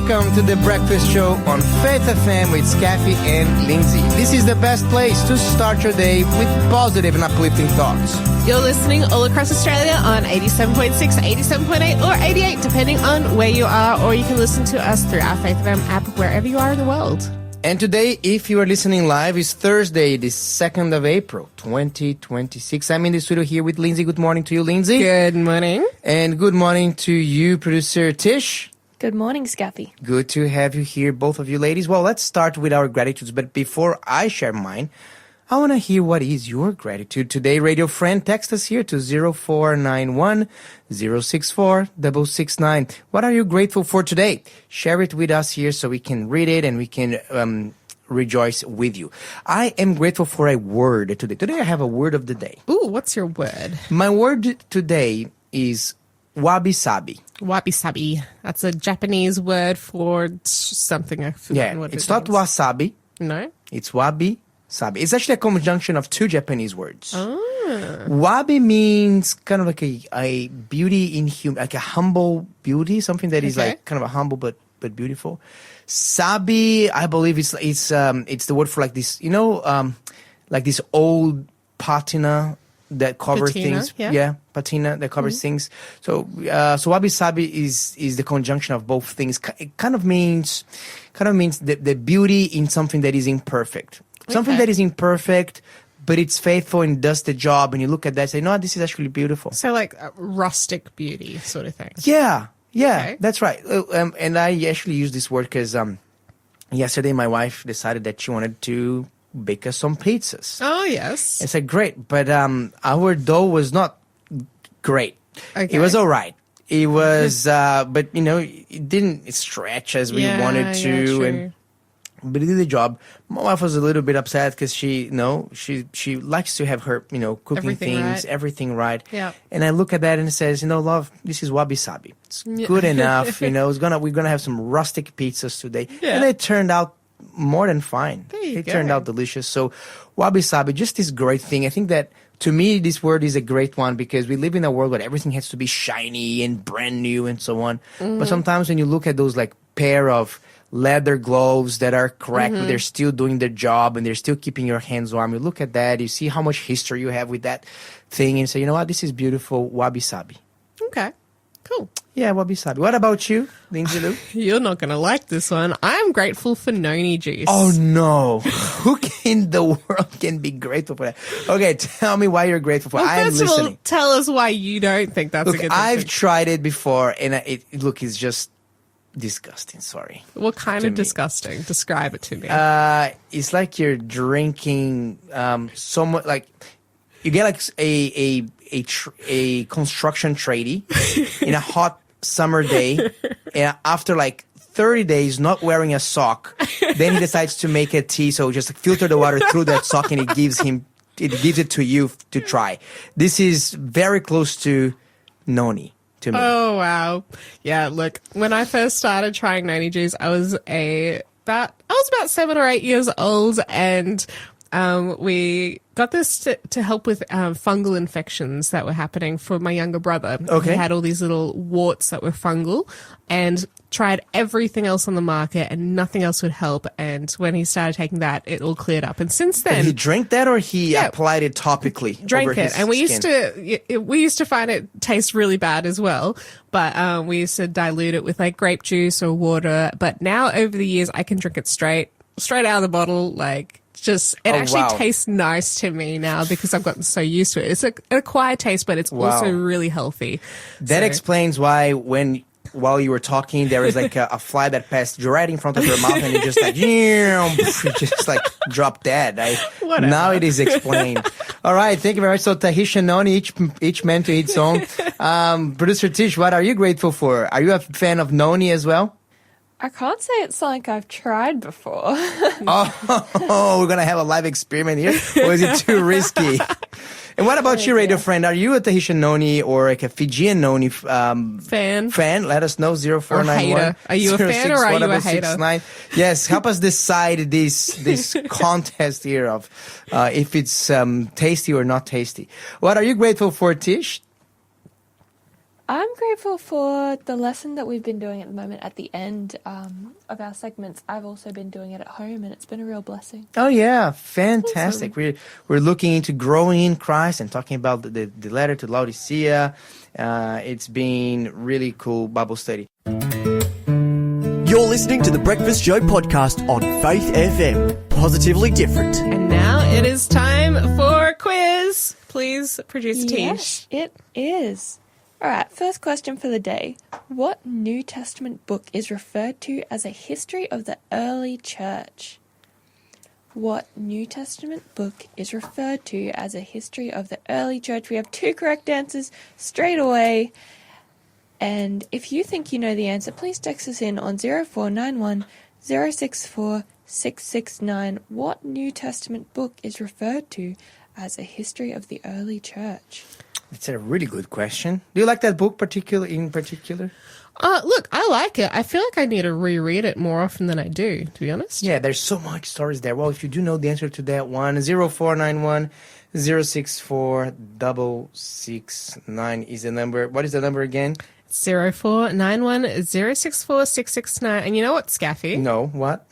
welcome to the Breakfast Show on Faith FM with Skafy and Lindsay. This is the best place to start your day with positive and uplifting thoughts. You're listening all across Australia on 87.6, 87.8 or 88, depending on where you are, or you can listen to us through our Faith FM app wherever you are in the world. And today, if you are listening live, is Thursday, the 2nd of April, 2026. I'm in the studio here with Lindsay. Good morning to you, Lindsay. Good morning. And good morning to you, producer Tish. Good morning, Skafy. Good to have you here, both of you ladies. Well, let's start with our gratitudes. But before I share mine, I want to hear what is your gratitude today. Radio friend, text us here to 0491 064 669. What are you grateful for today? Share it with us here so we can read it and we can rejoice with you. I am grateful for a word today. Today I have a word of the day. Ooh, what's your word? My word today is wabi-sabi. Wabi-sabi. That's a Japanese word for something. I've forgotten what it's it not means. wasabi. No? It's wabi-sabi. It's actually a conjunction of two Japanese words. Oh. Wabi means kind of like a beauty in human, like a humble beauty, something that is like kind of a humble but beautiful. Sabi, I believe it's the word for like this, like this old patina that covers things. Yeah, patina that covers things. So wabi-sabi is the conjunction of both things. It kind of means the beauty in something that is imperfect. Something that is imperfect, but it's faithful and does the job. And you look at that and say, no, this is actually beautiful. So like a rustic beauty sort of thing. Yeah, that's right. And I actually use this word because yesterday my wife decided that she wanted to bake us some pizzas. Oh, yes. I said, great. But our dough was not great. Okay. It was all right. It was, but, it didn't stretch as we wanted to. Yeah, true. And but it did the job. My wife was a little bit upset because she likes to have her, cooking everything right. Yeah. And I look at that and it says, love, this is wabi-sabi. It's good enough. We're gonna have some rustic pizzas today. Yeah. And it turned out more than fine. It turned out delicious. So wabi-sabi, just this great thing. I think that to me, this word is a great one because we live in a world where everything has to be shiny and brand new and so on. Mm-hmm. But sometimes when you look at those like pair of leather gloves that are cracked, but they're still doing their job and they're still keeping your hands warm. You look at that, you see how much history you have with that thing and say, you know what, this is beautiful, wabi-sabi. Okay, cool. Yeah, wabi-sabi. What about you, Lindsay Lou? You're not going to like this one. I'm grateful for noni juice. Oh, no. Who in the world can be grateful for that? Okay, tell me why you're grateful for it. I'm first listening. of all, tell us why you don't think that's a good thing. I've tried it before, and it's just disgusting. Sorry. What kind of disgusting? Describe it to me. It's like you're drinking somewhat like you get like a construction tradie in a hot summer day, and after like 30 days not wearing a sock, then he decides to make a tea. So just filter the water through that sock, and it gives it to you to try. This is very close to noni. Oh, wow. Yeah, look, when I first started trying noni juice, I was about 7 or 8 years old, and we got this to help with fungal infections that were happening for my younger brother. Okay. He had all these little warts that were fungal and tried everything else on the market and nothing else would help. And when he started taking that, it all cleared up. And since then... Did he drink that or he applied it topically? Drank over it. his And we skin? used to find it taste really bad as well. But we used to dilute it with like grape juice or water. But now over the years, I can drink it straight out of the bottle, like... It actually tastes nice to me now because I've gotten so used to it. It's an acquired taste, but it's also really healthy. That explains why while you were talking, there was like a fly that passed right in front of your mouth and you just like, you just like dropped dead. Now it is explained. All right. Thank you very much. So Tahitian noni, each man to its own. Producer Tish, what are you grateful for? Are you a fan of noni as well? I can't say it's something I've tried before. Oh, we're going to have a live experiment here? Or is it too risky? And what about you, radio friend? Are you a Tahitian noni or like a Fijian noni fan? Let us know, 0491. Are you a fan or are you a hater? Yes, help us decide this contest here of if it's tasty or not tasty. What are you grateful for, Tish? I'm grateful for the lesson that we've been doing at the moment at the end of our segments. I've also been doing it at home, and it's been a real blessing. Oh yeah, fantastic. We're looking into growing in Christ and talking about the letter to Laodicea. It's been really cool Bible study. You're listening to the Breakfast Show podcast on Faith FM. Positively different. And now it is time for a quiz. Please, producer Tish. Yes, it is. All right, first question for the day. What New Testament book is referred to as a history of the early church? What New Testament book is referred to as a history of the early church? We have 2 correct answers straight away. And if you think you know the answer, please text us in on 0491 064 669. What New Testament book is referred to as a history of the early church? It's a really good question. Do you like that book in particular? Look, I like it. I feel like I need to reread it more often than I do, to be honest. Yeah, there's so much stories there. Well, if you do know the answer to that one, 0491 064 669 is the number. What is the number again? 0491 064 669. And you know what, Skafy? No, what?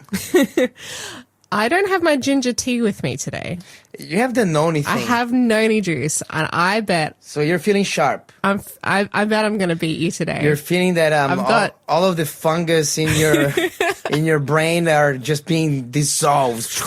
I don't have my ginger tea with me today. You have the noni thing. I have noni juice, and I bet... So you're feeling sharp. I bet I'm going to beat you today. You're feeling that all of the fungus in your in your brain are just being dissolved.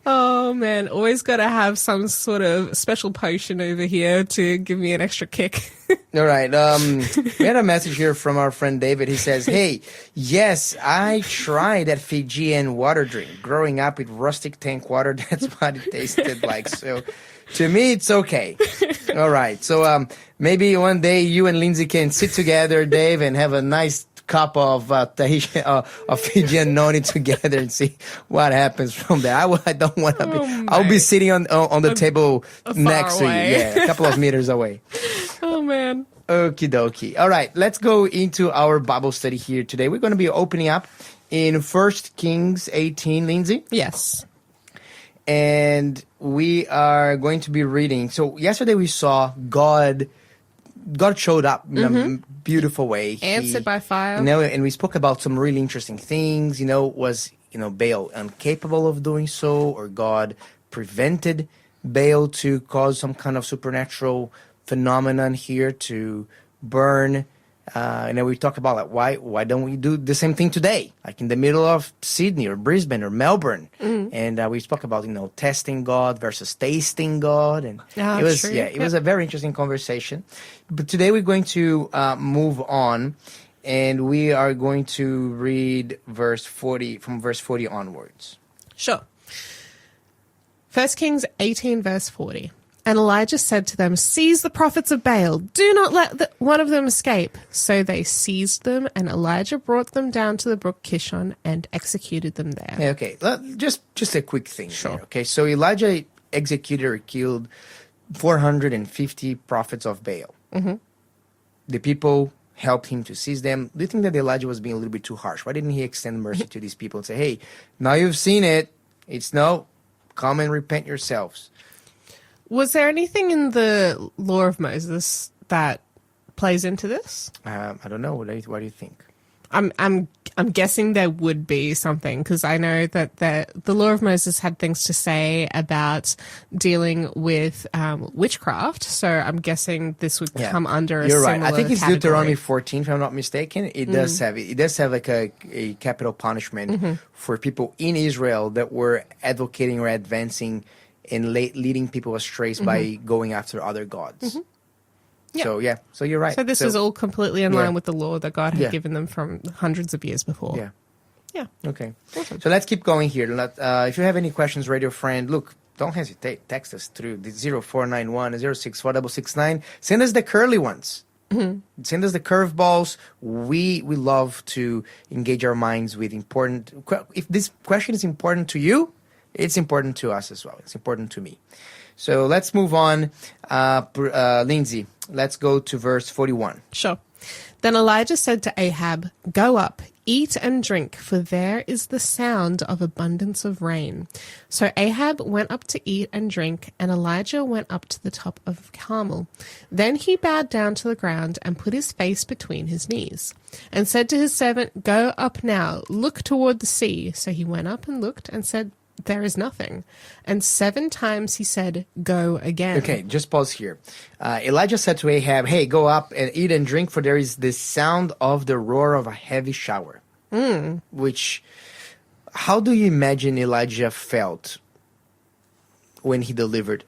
Oh, man. Always got to have some sort of special potion over here to give me an extra kick. All right. We had a message here from our friend David. He says, hey, yes, I tried that Fijian water drink. Growing up with rustic tank water, that's what it tasted like. So to me, it's okay. All right. So maybe one day you and Lindsay can sit together, Dave, and have a nice cup of Fijian noni together and see what happens from there. I don't want to be. I'll be sitting on the table next away. to you. Yeah, a couple of meters away. Oh, man. Okie dokie. All right, let's go into our Bible study here today. We're going to be opening up in 1 Kings 18, Lindsay. Yes. And we are going to be reading. So yesterday we saw God showed up in a beautiful way. Answered by fire. And we spoke about some really interesting things. Was Baal incapable of doing so, or God prevented Baal to cause some kind of supernatural phenomenon here to burn? We talked about why don't we do the same thing today, like in the middle of Sydney or Brisbane or Melbourne? And we spoke about testing God versus tasting God, and it was true. it was a very interesting conversation. But today we're going to move on, and we are going to read verse 40 onwards. Sure. 1 Kings 18, verse 40. And Elijah said to them, seize the prophets of Baal. Do not let one of them escape. So they seized them, and Elijah brought them down to the brook Kishon and executed them there. Yeah, okay, just a quick thing. Sure. Here, okay, so Elijah executed or killed 450 prophets of Baal. Mm-hmm. The people helped him to seize them. Do you think that Elijah was being a little bit too harsh? Why didn't he extend mercy to these people and say, hey, now you've seen it. Come and repent yourselves. Was there anything in the law of Moses that plays into this? I don't know. What do you think? I'm guessing there would be something, because I know that the law of Moses had things to say about dealing with witchcraft. So I'm guessing this would come under a You're similar right. I think it's category. Deuteronomy 14, if I'm not mistaken. It does have like a capital punishment for people in Israel that were advocating or advancing and leading people astray by going after other gods. Yeah. So you're right. So this is all completely in line with the law that God had given them from hundreds of years before. Yeah. Okay. Awesome. So let's keep going here. If you have any questions, radio friend, look, don't hesitate. Text us through the 0491 064 669. Send us the curly ones. Send us the curveballs. We love to engage our minds with important. If this question is important to you, it's important to us as well. It's important to me. So let's move on. Lindsay, let's go to verse 41. Sure. Then Elijah said to Ahab, "Go up, eat and drink, for there is the sound of abundance of rain." So Ahab went up to eat and drink, and Elijah went up to the top of Carmel. Then he bowed down to the ground and put his face between his knees, and said to his servant, "Go up now, look toward the sea." So he went up and looked and said, "There is nothing." And 7 times he said, "Go again." Okay, just pause here. Elijah said to Ahab, "Hey, go up and eat and drink, for there is the sound of the roar of a heavy shower." Which, how do you imagine Elijah felt when he delivered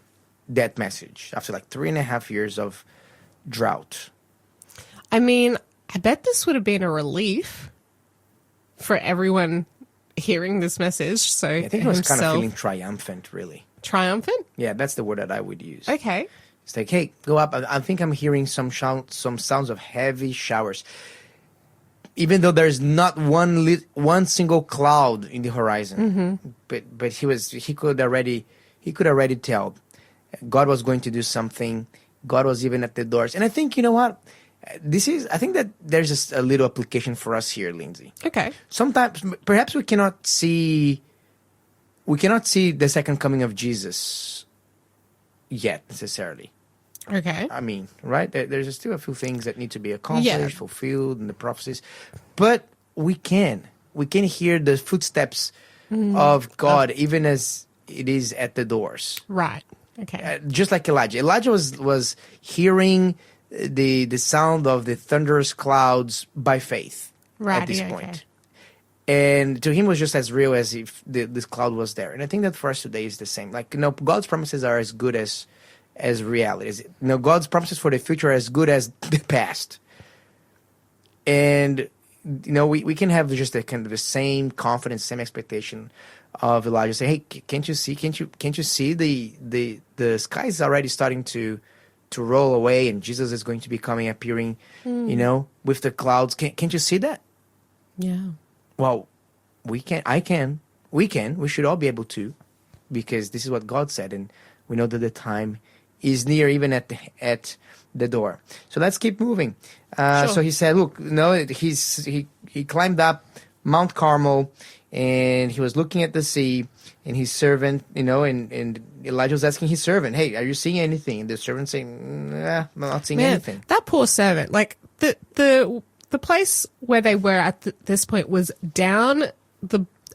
that message after like 3.5 years of drought? I mean, I bet this would have been a relief for everyone hearing this message. So I think he was kind of feeling triumphant, really. Triumphant? Yeah, that's the word that I would use. Okay. It's like, hey, go up. I think I'm hearing some sounds of heavy showers. Even though there's not one single cloud in the horizon, but he could already tell God was going to do something. God was even at the doors, and I think, you know what, I think that there's just a little application for us here, Lindsay. Okay. Sometimes, perhaps we cannot see the second coming of Jesus yet necessarily. Okay. I mean, right? There's still a few things that need to be accomplished, Yeah. fulfilled in the prophecies. But we can hear the footsteps of God even as it is at the doors. Right. Okay. Just like Elijah. Elijah was hearing the sound of the thunderous clouds by faith Right, at this yeah, point. okay. And to him was just as real as if this cloud was there. And I think that for us today is the same. Like, you know, God's promises are as good as reality. You know, God's promises for the future are as good as the past. And, you know, we can have just the kind of the same confidence, same expectation of Elijah. Say, hey, can't you see the sky is already starting to roll away, and Jesus is going to be appearing, you know, with the clouds. Can't you see that? Yeah. Well, we should all be able to, because this is what God said, and we know that the time is near, even at the door. So let's keep moving. Sure. So he said, look, no, he climbed up Mount Carmel, and he was looking at the sea, and his servant, you know, and Elijah was asking his servant, hey, are you seeing anything? And the servant saying, nah, I'm not seeing anything. That poor servant. Like, the place where they were at this point was down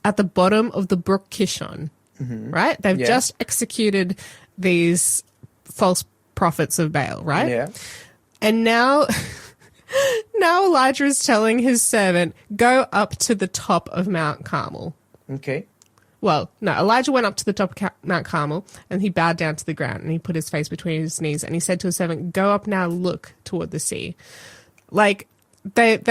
at the bottom of the brook Kishon, right? They've just executed these false prophets of Baal, right? Yeah. And now Elijah is telling his servant, go up to the top of Mount Carmel. Okay. Well, no, Elijah went up to the top of Mount Carmel, and he bowed down to the ground, and he put his face between his knees, and he said to his servant, go up now, look toward the sea. Like, they've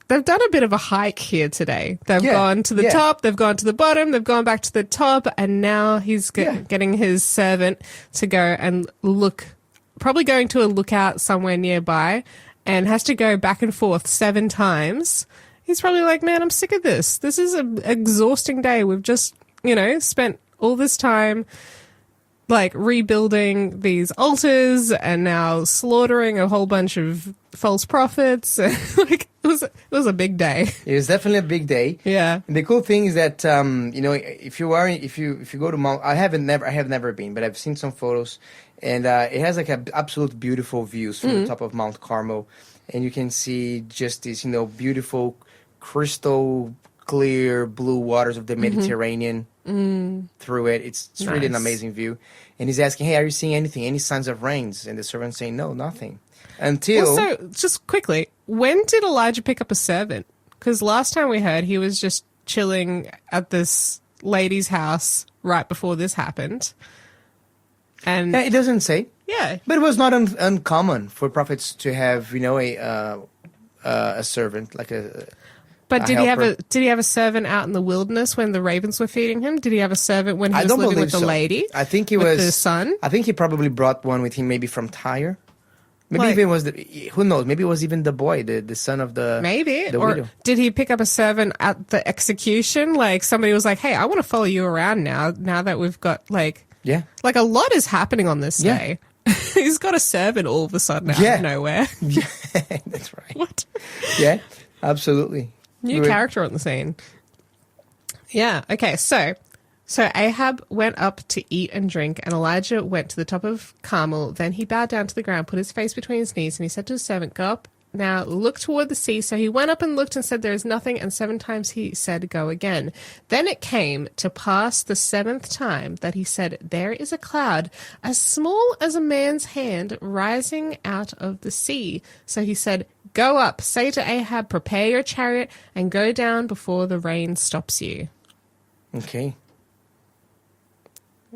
done a bit of a hike here today. They've gone to the top, they've gone to the bottom, they've gone back to the top, and now he's getting his servant to go and look, probably going to a lookout somewhere nearby, and has to go back and forth 7 times. He's probably like, man, I'm sick of this. This is an exhausting day. We've just, you know, spent all this time like rebuilding these altars and now slaughtering a whole bunch of false prophets. Like, it was a big day. It was definitely a big day. Yeah. And the cool thing is that you know, if you go to Mount, I have never been, but I've seen some photos, and it has like an absolute beautiful views from the top of Mount Carmel, and you can see just these, you know, beautiful crystal clear blue waters of the Mediterranean through it. It's really an amazing view. And he's asking, hey, are you seeing anything? Any signs of rains? And the servant's saying, no, nothing. Until... Well, so, just quickly, when did Elijah pick up a servant? Because last time we heard, he was just chilling at this lady's house right before this happened. And yeah, it doesn't say. Yeah. But it was not uncommon for prophets to have, you know, a servant, like a... But did he have a servant out in the wilderness when the ravens were feeding him? Did he have a servant when he was living with the lady? I think he was the son. I think he probably brought one with him, maybe from Tyre. Maybe Like, even was who knows? Maybe it was even the boy, the son of the maybe. or Or did he pick up a servant at the execution? Like somebody was like, "Hey, I want to follow you around now that we've got like a lot is happening on this day." He's got a servant all of a sudden out of nowhere. Yeah, that's right. What? Yeah, absolutely. New character on the scene. Yeah. Okay. So Ahab went up to eat and drink, and Elijah went to the top of Carmel. Then he bowed down to the ground, put his face between his knees, and he said to his servant, "Go up now, look toward the sea." So he went up and looked and said, "There is nothing." And 7 times he said, "Go again." Then it came to pass the 7th time that he said, "There is a cloud as small as a man's hand rising out of the sea." So he said, "Go up, say to Ahab, prepare your chariot and go down before the rain stops you." Okay.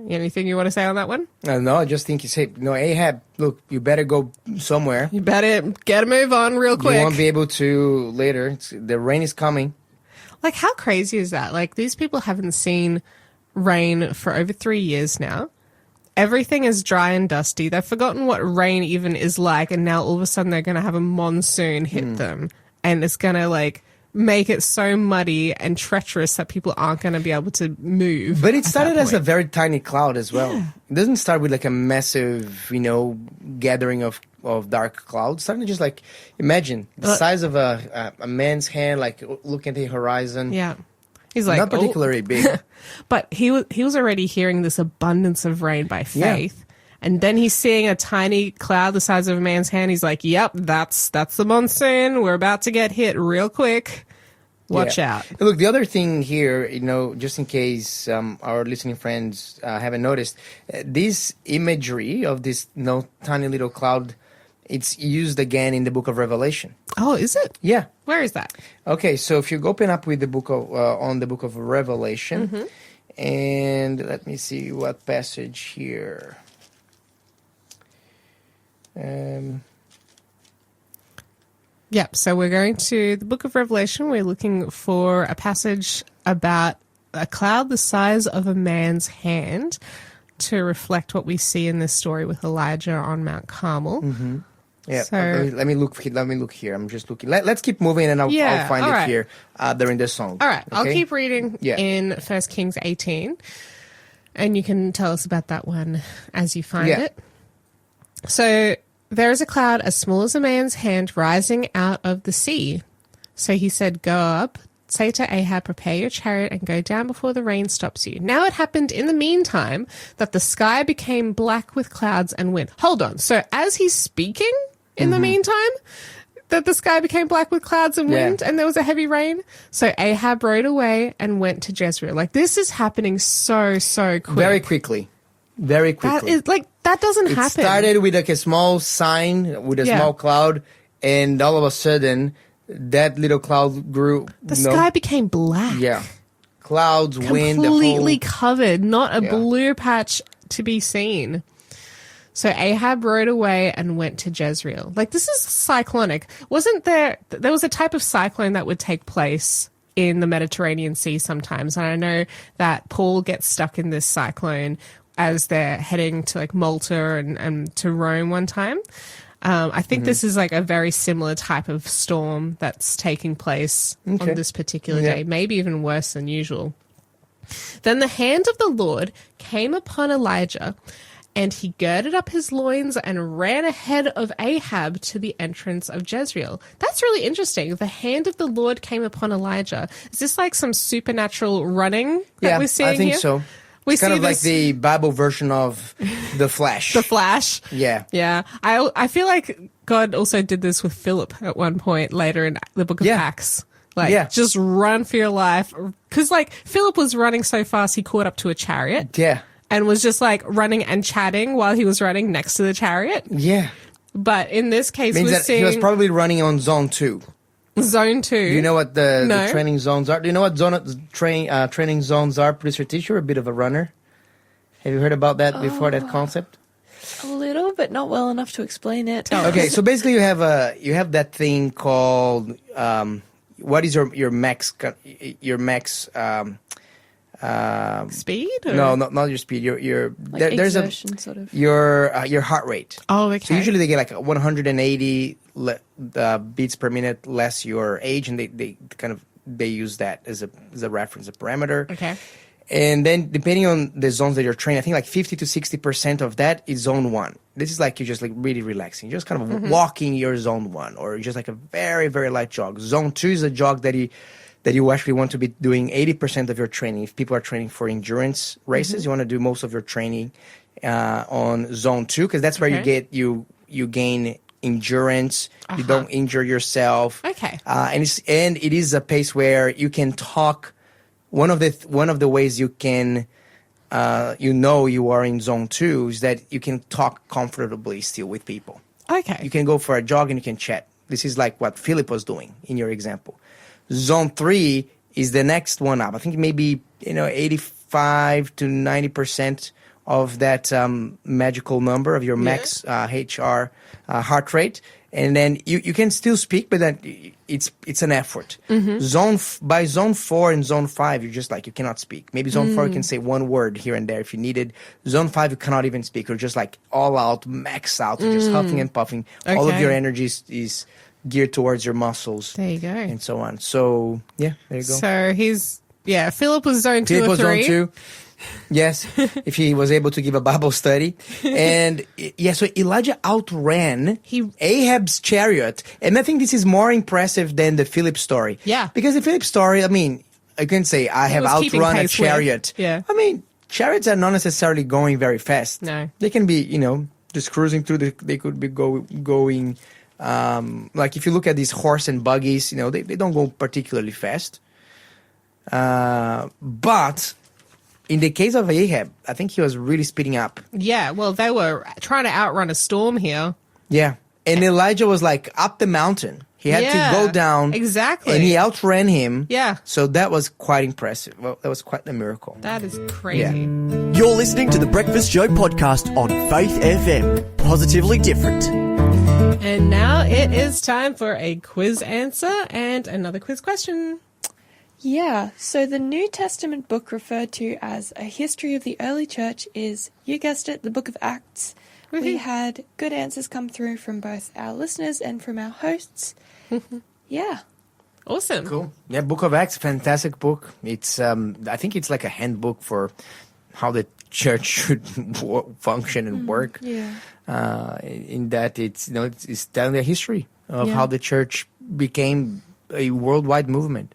Anything you want to say on that one? No, I just think you say, no, Ahab, look, you better go somewhere. You better get a move on real quick. You won't be able to later. The rain is coming. Like, how crazy is that? Like, these people haven't seen rain for over 3 years now. Everything is dry and dusty. They've forgotten what rain even is like, and now all of a sudden they're going to have a monsoon hit them. And it's going to, like, make it so muddy and treacherous that people aren't going to be able to move. But it started as a very tiny cloud as well. Yeah. It doesn't start with like a massive, gathering of dark clouds. It started just like, imagine the size of a man's hand, like looking at the horizon. Yeah. He's like, not particularly big. But he was already hearing this abundance of rain by faith. Yeah. And then he's seeing a tiny cloud the size of a man's hand. He's like, "Yep, that's the monsoon. We're about to get hit real quick. Watch out." Look, the other thing here, just in case our listening friends haven't noticed, this imagery of this tiny little cloud, it's used again in the book of Revelation. Oh, is it? Yeah. Where is that? Okay, so if you open up with the book of on the book of Revelation, and let me see what passage here. Yep, so we're going to the book of Revelation. We're looking for a passage about a cloud the size of a man's hand to reflect what we see in this story with Elijah on Mount Carmel. Mm-hmm. Yeah, so, let me look here. I'm just looking. Let's keep moving, and I'll find it here during the song. All right, okay? I'll keep reading in 1 Kings 18, and you can tell us about that one as you find it. So there is a cloud as small as a man's hand rising out of the sea. So he said, "Go up, say to Ahab, prepare your chariot and go down before the rain stops you." Now it happened in the meantime that the sky became black with clouds and wind. Hold on. So as he's speaking in the meantime, that the sky became black with clouds and wind and there was a heavy rain. So Ahab rode away and went to Jezreel. Like, this is happening so quick. Very quickly. Very quickly. That doesn't happen. It started with like a small sign, with a small cloud, and all of a sudden, that little cloud grew. The sky became black. Yeah. Clouds, wind, completely covered, not a blue patch to be seen. So Ahab rode away and went to Jezreel. Like, this is cyclonic. Wasn't there was a type of cyclone that would take place in the Mediterranean Sea sometimes. And I know that Paul gets stuck in this cyclone as they're heading to like Malta and to Rome one time. I think this is like a very similar type of storm that's taking place on this particular day, maybe even worse than usual. Then the hand of the Lord came upon Elijah, and he girded up his loins and ran ahead of Ahab to the entrance of Jezreel. That's really interesting. The hand of the Lord came upon Elijah. Is this like some supernatural running that we're seeing here? I think so. It's kind of like the Bible version of The Flash. The Flash? Yeah. Yeah. I feel like God also did this with Philip at one point later in the book of Acts. Like, just run for your life. Because, like, Philip was running so fast he caught up to a chariot. Yeah. And was just, like, running and chatting while he was running next to the chariot. Yeah. But in this case, means that he was probably running on zone 2. Zone 2. Do you know what the training zones are? Do you know what training zones are, producer teacher? A bit of a runner. Have you heard about that before, that concept? A little, but not well enough to explain it. Okay, so basically you have that thing called what is your max speed? Or? No, not your speed. Your like there's exertion, sort of. Your heart rate. Oh, okay. So usually they get like 180 beats per minute less your age, and they use that as a reference, a parameter. Okay. And then depending on the zones that you're training, I think like 50 to 60% of that is zone 1. This is like you're just like really relaxing. You're just kind of walking your zone 1, or just like a very, very light jog. Zone 2 is a jog that you actually want to be doing 80% of your training. If people are training for endurance races, you want to do most of your training on zone 2, because that's where you gain endurance. You don't injure yourself. Okay. And it is a pace where you can talk. One of the ways you can you are in zone 2 is that you can talk comfortably still with people. Okay. You can go for a jog and you can chat. This is like what Philip was doing in your example. Zone 3 is the next one up. I think maybe 85 to 90% of that magical number of your max HR heart rate, and then you can still speak, but then it's an effort. By zone 4 and zone 5, you're just like you cannot speak. Maybe zone 4 you can say one word here and there if you needed. Zone 5 you cannot even speak. You're just like all out, max out. You're just huffing and puffing. All of your energy is geared towards your muscles. There you go. And so on. So yeah, there you go. So Philip was zone 2 or 3. Zone 2. Yes, if he was able to give a Bible study. And so Elijah outran Ahab's chariot. And I think this is more impressive than the Philip story. Yeah. Because the Philip story, I mean, I can say I have outrun a chariot. Yeah. I mean, chariots are not necessarily going very fast. No. They can be, just cruising through. They could be going, like if you look at these horse and buggies, they don't go particularly fast. But in the case of Ahab, I think he was really speeding up. Yeah, well, they were trying to outrun a storm here. Yeah. And Elijah was like up the mountain. He had to go down. Exactly. And he outran him. Yeah. So that was quite impressive. Well, that was quite a miracle. That is crazy. Yeah. You're listening to the Breakfast Show podcast on Faith FM. Positively different. And now it is time for a quiz answer and another quiz question. Yeah, so the New Testament book referred to as a history of the early church is, you guessed it, the book of Acts. We had good answers come through from both our listeners and from our hosts. Yeah. Awesome. Cool. Yeah, Book of Acts, fantastic book. It's I think it's like a handbook for how the church should function and work. Yeah. In that it's it's telling the history of how the church became a worldwide movement.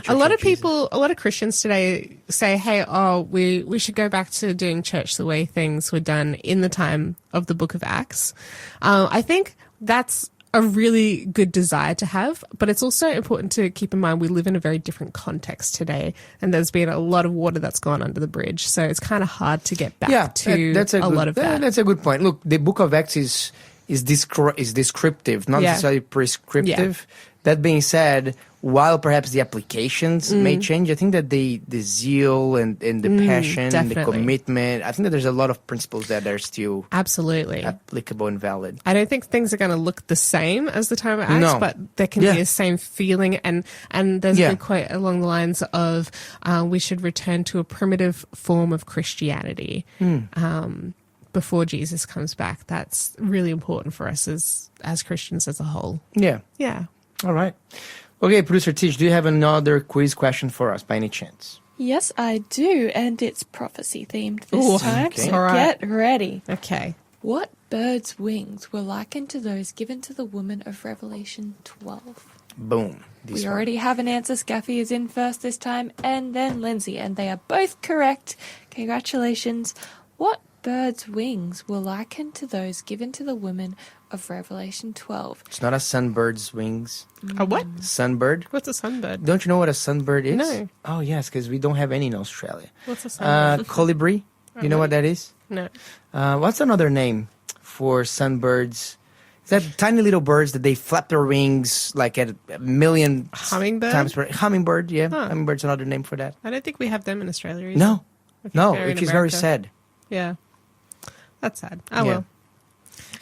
A lot of Christians today say, hey, we should go back to doing church the way things were done in the time of the book of Acts. I think that's a really good desire to have, but it's also important to keep in mind we live in a very different context today, and there's been a lot of water that's gone under the bridge, so it's kind of hard to get back to lot of that. That's a good point. Look, the book of Acts is descriptive, not necessarily prescriptive. Yeah. That being said, while perhaps the applications may change, I think that the zeal and the passion and the commitment, I think that there's a lot of principles that are still absolutely applicable and valid. I don't think things are going to look the same as the time of Acts, but there can be the same feeling. And there's a good quote along the lines of, we should return to a primitive form of Christianity before Jesus comes back. That's really important for us as Christians as a whole. Yeah. Yeah. All right. Okay, Producer Tish, do you have another quiz question for us by any chance? Yes, I do, and it's prophecy themed this time, okay. so get ready. Okay. What bird's wings were likened to those given to the woman of Revelation 12? Boom. We already have an answer. Skafy is in first this time, and then Lindsay, and they are both correct. Congratulations. What bird's wings were likened to those given to the women of Revelation 12? It's not a sunbird's wings. A what? Sunbird. What's a sunbird? Don't you know what a sunbird is? No. Oh, yes, because we don't have any in Australia. What's a sunbird? Colibri. You know what that is? No. What's another name for sunbirds? Is that tiny little birds that they flap their wings like at a million Hummingbird? times per hummingbird? Yeah, Huh. hummingbird's another name for that. I don't think we have them in Australia either. No, no, they're in it is very America. sad. Yeah. That's sad. Oh, Yeah. well.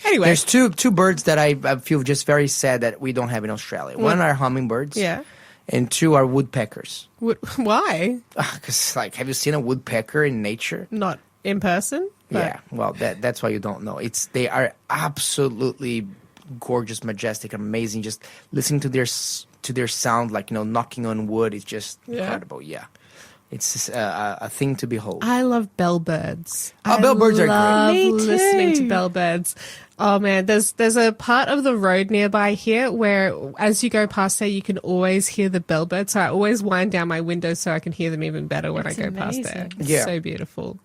Anyway. There's two birds that I feel just very sad that we don't have in Australia. One are hummingbirds. Yeah. And two are woodpeckers. Why? Because, have you seen a woodpecker in nature? Not in person? But Yeah, well, that's why you don't know. They are absolutely gorgeous, majestic, amazing. Just listening to their sound, knocking on wood, is just incredible. Yeah. It's a thing to behold. I love bellbirds. Oh, bellbirds are great. I Me love listening to too. bellbirds. Oh man, there's a part of the road nearby here where as you go past there, you can always hear the bellbirds. So I always wind down my window so I can hear them even better when That's I go past there. amazing. It's Yeah. so beautiful.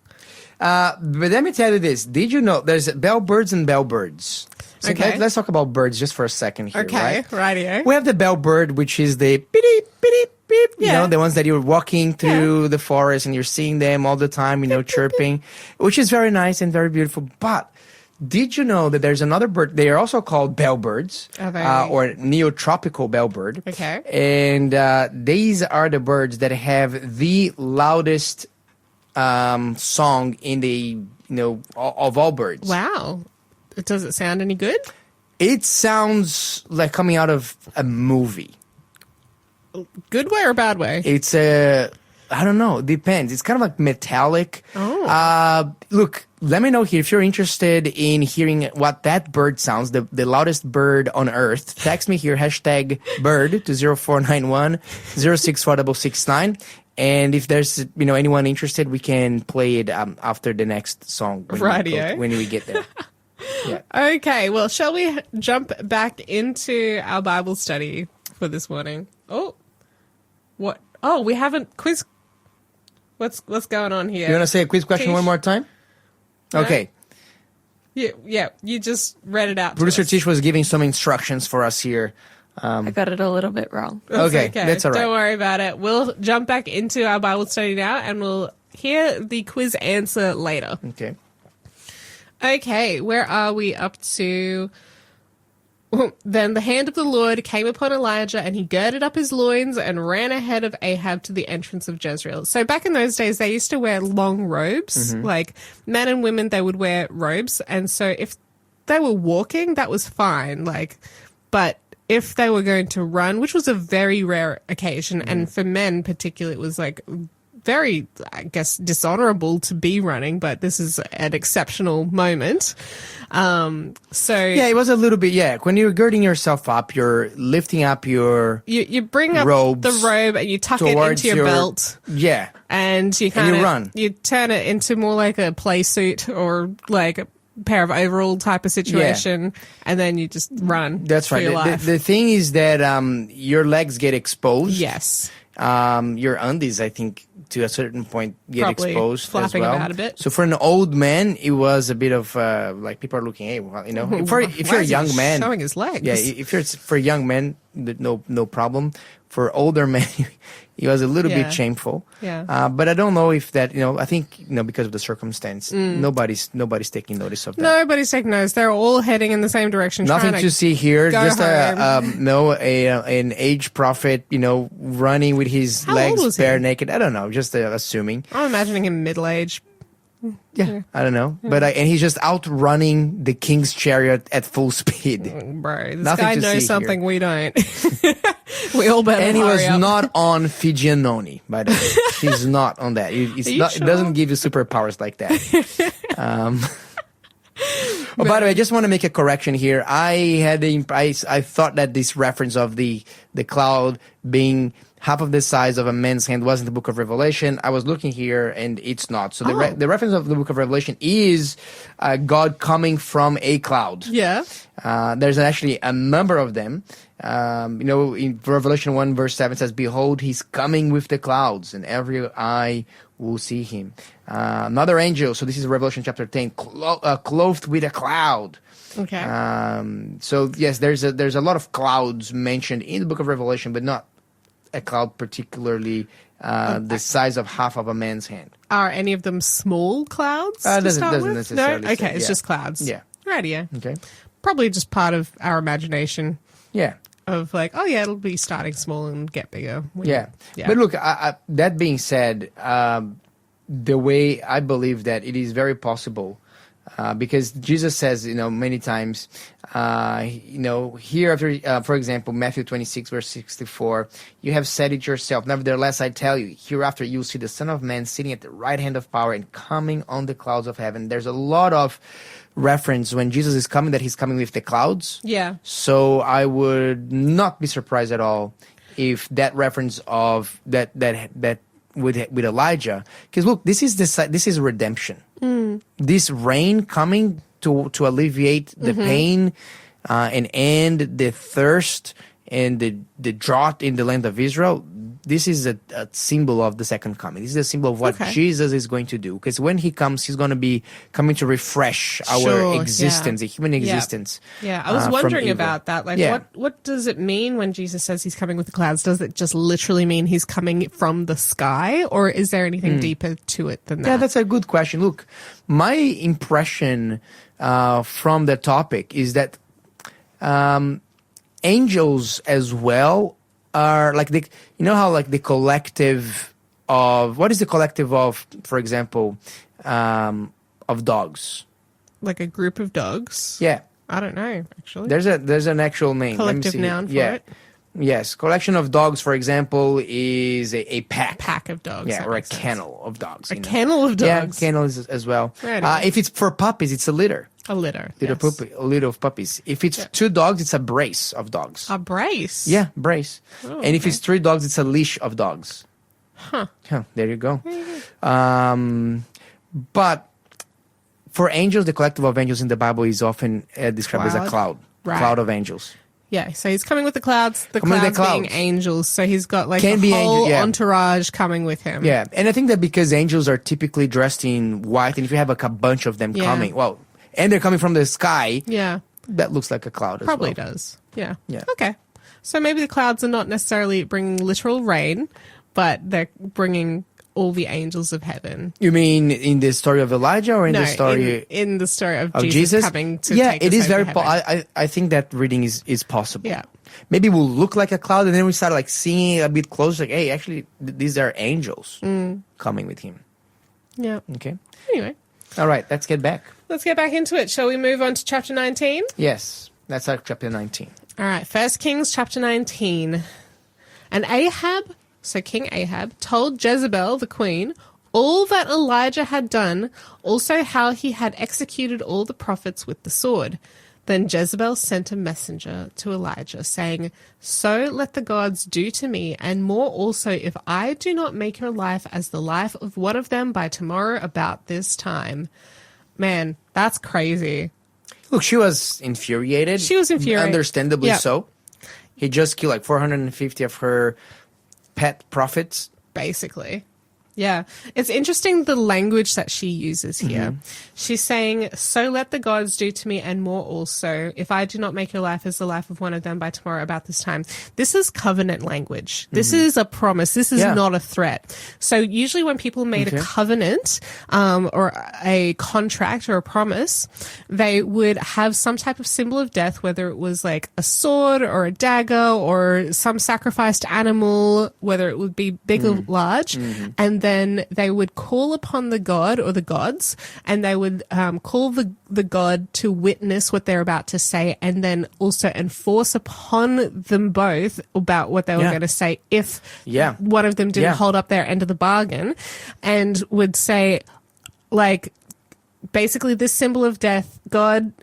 But let me tell you this. Did you know there's bellbirds and bellbirds? So Okay. let's talk about birds just for a second here, Okay, right? rightio. We have the bellbird, which is the beep, beep, beep, you Yeah. know, the ones that you're walking through the forest and you're seeing them all the time, you know, chirping, which is very nice and very beautiful. But did you know that there's another bird? They are also called bellbirds, Are they? or neotropical bellbird. Okay. And these are the birds that have the loudest song in the, of all birds. Wow. Does it sound any good? It sounds like coming out of a movie. Good way or bad way? It's I don't know. It depends. It's kind of like metallic. Oh. Look, let me know here if you're interested in hearing what that bird sounds, the loudest bird on earth. Text me here, #bird to 0491 064 And if there's anyone interested, we can play it after the next song when we get there. Yeah. Okay, well, shall we jump back into our Bible study for this morning? Oh, what? Oh, we haven't quiz. What's going on here? You want to say a quiz question Tish? one more time? Okay. Yeah, you just read it out. Producer to us. Tish was giving some instructions for us here. I got it a little bit wrong. That's Okay, that's all right. Don't worry about it. We'll jump back into our Bible study now, and we'll hear the quiz answer later. Okay. Okay, where are we up to? Then the hand of the Lord came upon Elijah, and he girded up his loins and ran ahead of Ahab to the entrance of Jezreel. So back in those days, they used to wear long robes. Like men and women, they would wear robes. And so if they were walking, that was fine. But if they were going to run, which was a very rare occasion, and for men particularly, it was very, I guess, dishonorable to be running, but this is an exceptional moment. Yeah, it was a little bit, when you're girding yourself up, you're lifting up your you bring up robes the robe and you tuck it towards into your belt, Yeah. and you kind of run. You turn it into more like a play suit or like a pair of overall type of situation, and then you just run. That's for right. your life. The thing is that your legs get exposed. Yes. Your undies, I think, to a certain point get Probably exposed flapping as well. about a bit. So for an old man, it was a bit of people are looking. Hey, well, if Why you're a is he young man, showing his legs. yeah, if you're for a young man, no problem. For older men, it was a little Yeah. bit shameful. Yeah. But I don't know if that. I think because of the circumstance, nobody's taking notice of that. Nobody's taking notice. They're all heading in the same direction. Nothing trying to see here. go Just home. an age prophet, running with his How old legs was he? bare naked. I don't know. Just assuming. I'm imagining him middle-aged. Yeah, I don't know. But and he's just outrunning the king's chariot at full speed. Bro, this Nothing guy to knows see something here. we don't. We all better And he was hurry up. not on Fijianoni, by the way. He's not on that. It's Are you not, sure? It doesn't give you superpowers like that. Oh, by the way, I just want to make a correction here. I thought that this reference of the cloud being half of the size of a man's hand was in the book of Revelation. I was looking here, and it's not. So the reference of the book of Revelation is God coming from a cloud. Yeah. There's actually a number of them. In Revelation 1 verse 7 says, "Behold, he's coming with the clouds, and every eye will see him." Another angel, so this is Revelation chapter 10, clothed with a cloud. Okay. So yes, there's a lot of clouds mentioned in the book of Revelation, but not a cloud particularly the size of half of a man's hand. Are any of them small clouds to Doesn't start with? necessarily No? say, Okay, it's yeah. just clouds. Yeah. Radio. Okay. Probably just part of our imagination Yeah. of it'll be starting small and get bigger. Yeah. Yeah. But look, that being said, the way I believe that it is very possible, because Jesus says, many times, hereafter, for example, Matthew 26, verse 64, "You have said it yourself. Nevertheless, I tell you, hereafter you'll see the Son of Man sitting at the right hand of power and coming on the clouds of heaven." There's a lot of reference when Jesus is coming that he's coming with the clouds. Yeah. So I would not be surprised at all if that reference of that with Elijah, because look, this is redemption. This rain coming to alleviate the pain and end the thirst and the drought in the land of Israel. This is a symbol of the second coming. This is a symbol of what Jesus is going to do. Because when he comes, he's going to be coming to refresh our existence, the human existence. Yeah, I was wondering about that. Like, what does it mean when Jesus says he's coming with the clouds? Does it just literally mean he's coming from the sky? Or is there anything deeper to it than that? Yeah, that's a good question. Look, my impression from the topic is that angels as well are like how like the collective of, what is the collective of, for example, of dogs? Like a group of dogs? Yeah. I don't know, actually. There's an actual name. Collective noun for it? Yes. Collection of dogs, for example, is a pack. Pack of dogs. Yeah, or a kennel of dogs. A kennel of dogs? Yeah, kennel is as well. Right. If it's for puppies, it's a litter. A litter. A litter of puppies. If it's 2 dogs, it's a brace of dogs. A brace? Yeah, brace. Oh, and if it's 3 dogs, it's a leash of dogs. Huh. There you go. But for angels, the collective of angels in the Bible is often described as a cloud. Right. Cloud of angels. Yeah, so he's coming with the clouds. The clouds being angels. So he's got like a whole entourage coming with him. Yeah, and I think that because angels are typically dressed in white, and if you have like a bunch of them coming, and they're coming from the sky, that looks like a cloud Probably as well. does. Yeah. Yeah. Okay. So maybe the clouds are not necessarily bringing literal rain, but they're bringing all the angels of heaven. You mean in the story of Elijah or in the story in the story of Jesus coming to take it us is very heaven. I think that reading is possible. Yeah. Maybe we'll look like a cloud and then we start like seeing a bit closer, like, hey, actually these are angels coming with him. Yeah. Okay. Anyway. All right, let's get back. Let's get back into it. Shall we move on to chapter 19? Yes, that's our chapter 19. All right, 1 Kings chapter 19. And Ahab, so King Ahab, told Jezebel, the queen, all that Elijah had done, also how he had executed all the prophets with the sword. Then Jezebel sent a messenger to Elijah, saying, so let the gods do to me, and more also, if I do not make your life as the life of one of them by tomorrow about this time. Man, that's crazy. Look, she was infuriated. Understandably so. He just killed like 450 of her pet prophets. Basically. Yeah. It's interesting the language that she uses here. She's saying, so let the gods do to me and more also, if I do not make your life as the life of one of them by tomorrow about this time. This is covenant language. This is a promise. This is not a threat. So usually when people made a covenant or a contract or a promise, they would have some type of symbol of death, whether it was like a sword or a dagger or some sacrificed animal, whether it would be big or large. And then they would call upon the god or the gods, and they would call the god to witness what they're about to say, and then also enforce upon them both about what they were going to say if one of them didn't hold up their end of the bargain, and would say, like, basically this symbol of death, God,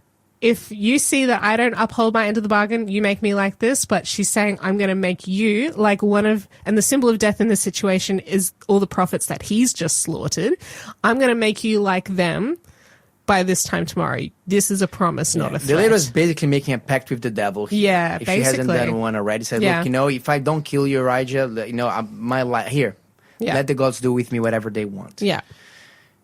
if you see that I don't uphold my end of the bargain, you make me like this. But she's saying, I'm going to make you like one of, and the symbol of death in this situation is all the prophets that he's just slaughtered. I'm going to make you like them by this time tomorrow. This is a promise, not a threat. The lady was basically making a pact with the devil. Yeah, if basically. She hasn't done one already. Said, look, if I don't kill you, Elijah, my life here. Yeah. Let the gods do with me whatever they want. Yeah.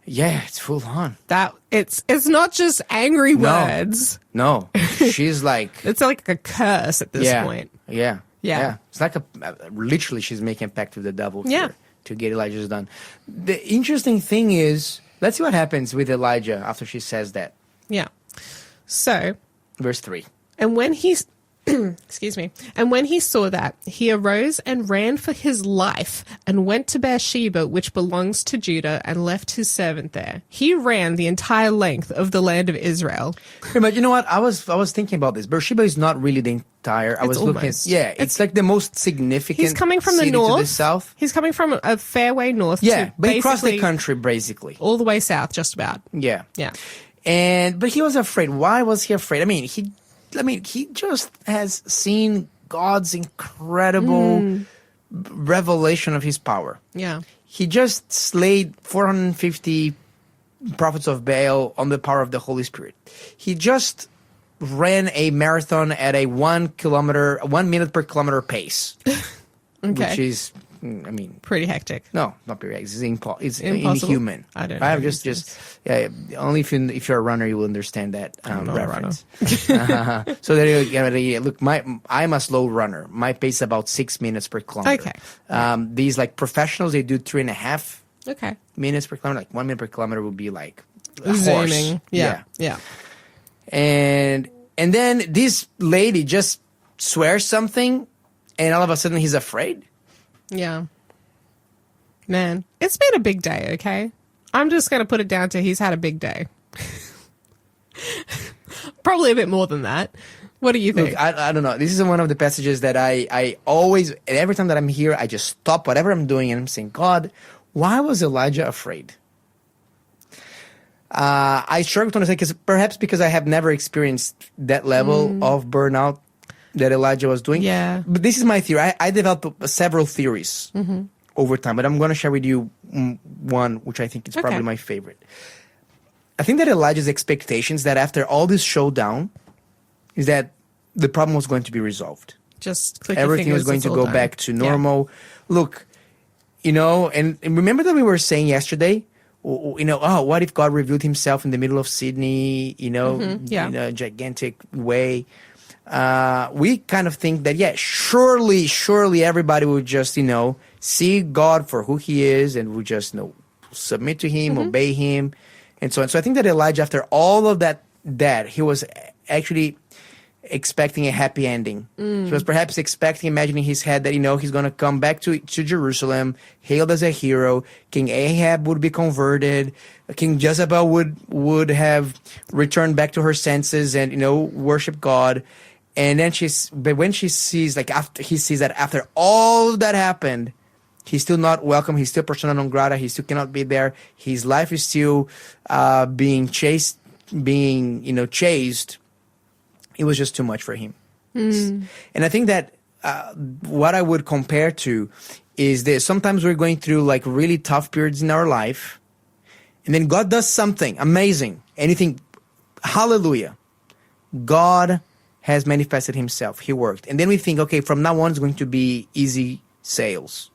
Yeah, it's full on. That it's not just angry words. No, she's like it's like a curse at this point. Yeah. It's like literally she's making a pact with the devil to get Elijah's done. The interesting thing is, let's see what happens with Elijah after she says that. Yeah. So, verse 3. And when he's excuse me. And when he saw that, he arose and ran for his life and went to Beersheba, which belongs to Judah, and left his servant there. He ran the entire length of the land of Israel. But you know what? I was thinking about this. Beersheba is not really the entire. I was looking. It's like the most significant. He's coming from the north, to the south. He's coming from a fair way north. Yeah, but he crossed the country basically all the way south, just about. Yeah. But he was afraid. Why was he afraid? I mean, he just has seen God's incredible revelation of his power. Yeah. he just slayed 450 prophets of Baal on the power of the Holy Spirit. He just ran a marathon at a 1 minute per kilometer pace, which is, I mean, pretty hectic. No, not very. It's impossible. Impossible? Inhuman. I don't know. I'm just yeah. Only if you're a runner, you will understand that reference. So there you go. Yeah, look, I'm a slow runner. My pace is about 6 minutes per kilometer. Okay. These like professionals, they do 3.5 minutes per kilometer. Like 1 minute per kilometer would be like a zooming. horse. Yeah. And then this lady just swears something, and all of a sudden he's afraid. Yeah. Man, it's been a big day, okay? I'm just going to put it down to he's had a big day. Probably a bit more than that. What do you think? Look, I don't know. This is one of the passages that I always, every time that I'm here, I just stop whatever I'm doing and I'm saying, God, why was Elijah afraid? I struggle to understand perhaps because I have never experienced that level of burnout that Elijah was doing. Yeah. But this is my theory. I developed several theories over time, but I'm going to share with you one, which I think is probably my favorite. I think that Elijah's expectations that after all this showdown is that the problem was going to be resolved. Just click Everything your was fingers, going to it's all go done. back to normal. Yeah. Look, and remember that we were saying yesterday, what if God revealed himself in the middle of Sydney, in a gigantic way? We kind of think that, surely everybody would just, see God for who he is and would just, submit to him, obey him, and so on. So I think that Elijah, after all of that, he was actually expecting a happy ending. He was perhaps imagining in his head that, he's going to come back to Jerusalem, hailed as a hero. King Ahab would be converted. King Jezebel would have returned back to her senses and, worship God. And then when she sees, he sees that after all that happened, he's still not welcome. He's still persona non grata. He still cannot be there. His life is still being chased. It was just too much for him. And I think that what I would compare to is this. Sometimes we're going through really tough periods in our life, and then God does something amazing. Anything, hallelujah. God has manifested himself. He worked. And then we think, okay, from now on it's going to be easy sails.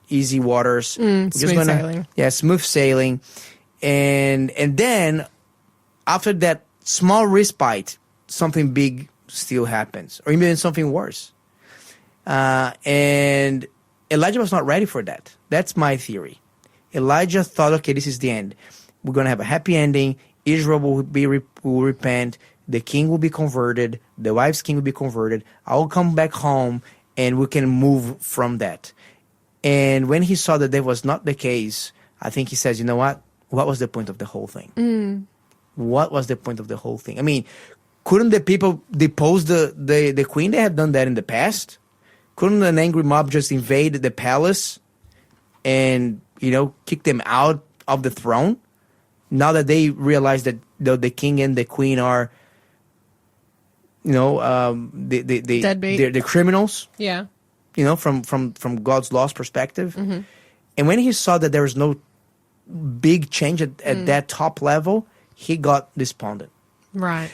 Easy waters. Smooth sailing. Yeah, smooth sailing. And then after that small respite, something big still happens, or even something worse. And Elijah was not ready for that. That's my theory. Elijah thought, okay, this is the end. We're going to have a happy ending. Israel will repent. The king will be converted. The wife's king will be converted. I will come back home, and we can move from that. And when he saw that was not the case, I think he says, you know what? What was the point of the whole thing? What was the point of the whole thing? I mean, couldn't the people depose the queen? They have done that in the past. Couldn't an angry mob just invade the palace and, kick them out of the throne? Now that they realize that the king and the queen are, deadbeat. They're criminals. Yeah. From God's law's perspective. And when he saw that there was no big change at that top level, he got despondent. Right.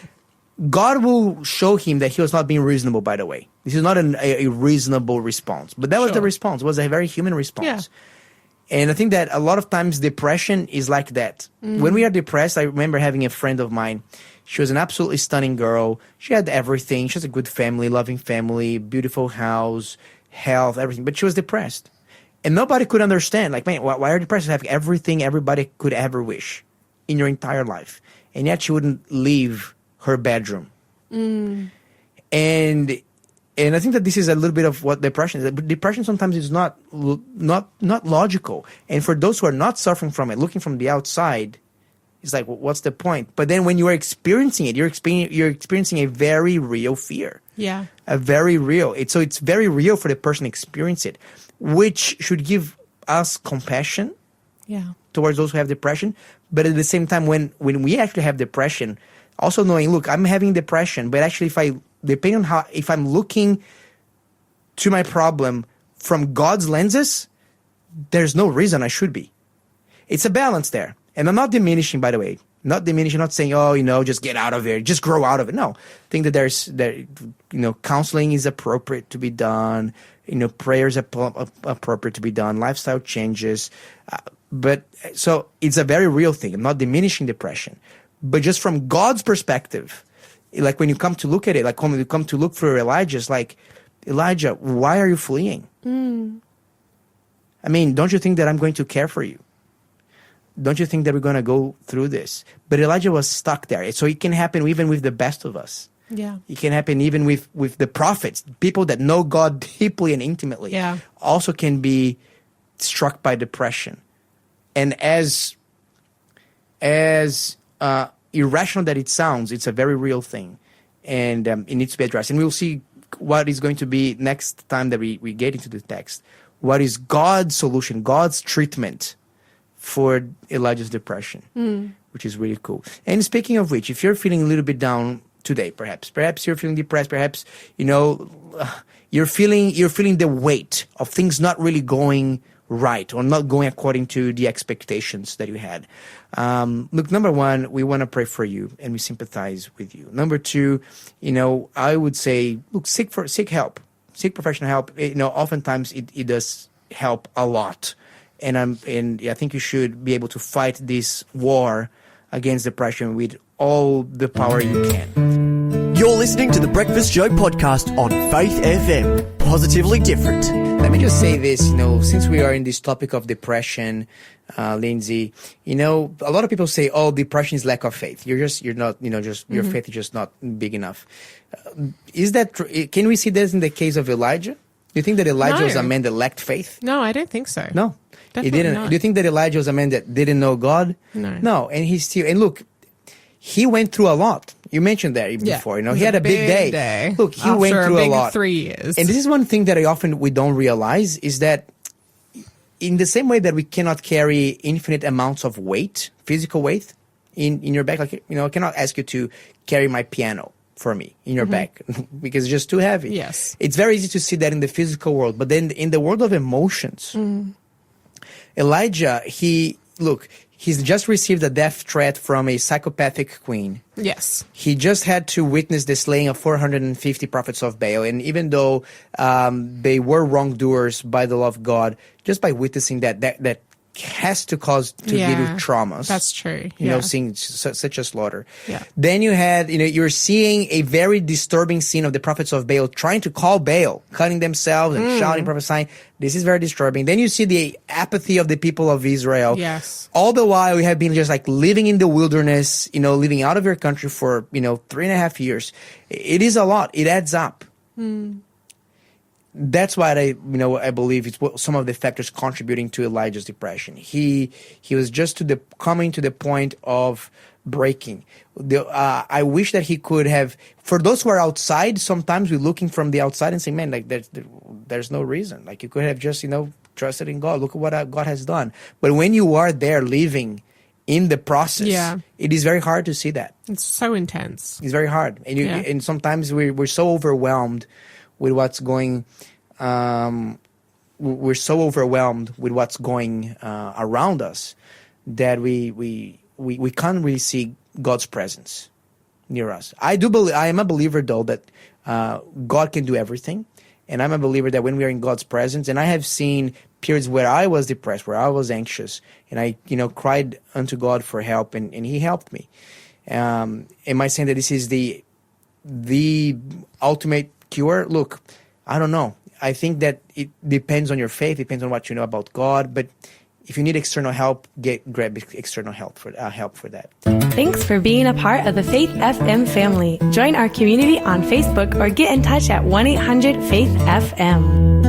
God will show him that he was not being reasonable, by the way. This is not a reasonable response. But that was the response. It was a very human response. Yeah. And I think that a lot of times depression is like that. When we are depressed, I remember having a friend of mine. She was an absolutely stunning girl. She had everything. She has a good family, loving family, beautiful house, health, everything. But she was depressed. And nobody could understand. Like, man, why are you depressed? You have everything everybody could ever wish in your entire life. And yet she wouldn't leave her bedroom. And I think that this is a little bit of what depression is. Depression sometimes is not logical. And for those who are not suffering from it, looking from the outside, it's like, well, what's the point? But then when you are experiencing it, you're experiencing a very real fear. Yeah. A very real. So it's very real for the person experiencing it, which should give us compassion towards those who have depression. But at the same time, when we actually have depression, also knowing, look, I'm having depression, but actually if I'm looking to my problem from God's lenses, there's no reason I should be. It's a balance there. And I'm not diminishing, by the way. Not diminishing, not saying, just get out of it, just grow out of it. No. I think that counseling is appropriate to be done. Prayers are appropriate to be done. Lifestyle changes. But so it's a very real thing. I'm not diminishing depression. But just from God's perspective, like when you come to look at it, like when you come to look for Elijah, it's like, Elijah, why are you fleeing? I mean, don't you think that I'm going to care for you? Don't you think that we're going to go through this? But Elijah was stuck there. So it can happen even with the best of us. Yeah. It can happen even with the prophets, people that know God deeply and intimately. Yeah. Also can be struck by depression. And as irrational that it sounds, it's a very real thing. And it needs to be addressed. And we'll see what is going to be next time that we get into the text. What is God's solution, God's treatment for Elijah's depression, which is really cool. And speaking of which, if you're feeling a little bit down today, perhaps you're feeling depressed, perhaps, you're feeling the weight of things not really going right or not going according to the expectations that you had. Look, number one, we want to pray for you and we sympathize with you. Number two, I would say, look, seek help, seek professional help. Oftentimes it does help a lot. And I think you should be able to fight this war against depression with all the power you can. You're listening to the Breakfast Show podcast on Faith FM. Positively different. Let me just say this, since we are in this topic of depression, Lindsay, a lot of people say, depression is lack of faith. Your faith is just not big enough. Is that true? Can we see this in the case of Elijah? Do you think that Elijah was a man that lacked faith? No, I don't think so. No. Definitely He didn't. not. Do you think that Elijah was a man that didn't know God? No. And look, he went through a lot. You mentioned that before, he had a big day. Look, he went through a lot. 3 years. And this is one thing that we don't realize is that in the same way that we cannot carry infinite amounts of weight, physical weight in your back, I cannot ask you to carry my piano for me in your back because it's just too heavy. Yes. It's very easy to see that in the physical world, but then in the world of emotions, Elijah, he's just received a death threat from a psychopathic queen. Yes. He just had to witness the slaying of 450 prophets of Baal. And even though they were wrongdoers by the law of God, just by witnessing that has to give you traumas. That's true. Seeing such a slaughter. Yeah. Then you had, you're seeing a very disturbing scene of the prophets of Baal trying to call Baal, cutting themselves and shouting, prophesying. This is very disturbing. Then you see the apathy of the people of Israel. Yes. All the while you have been just like living in the wilderness, living out of your country for, 3.5 years. It is a lot. It adds up. That's why I believe it's some of the factors contributing to Elijah's depression. He was just coming to the point of breaking. I wish that he could have. For those who are outside, sometimes we're looking from the outside and saying, "Man, like there's no reason. Like you could have just trusted in God. Look at what God has done." But when you are there living in the process, it is very hard to see that. It's so intense. It's very hard, and sometimes we're so overwhelmed with what's going. We're so overwhelmed with what's going around us that we can't really see God's presence near us. I am a believer though that God can do everything, and I'm a believer that when we are in God's presence, and I have seen periods where I was depressed, where I was anxious, and I cried unto God for help, and He helped me. Am I saying that this is the ultimate cure? Look, I don't know. I think that it depends on your faith, depends on what you know about God. But if you need external help, grab external help for that. Thanks for being a part of the Faith FM family. Join our community on Facebook or get in touch at 1-800-FAITH-FM.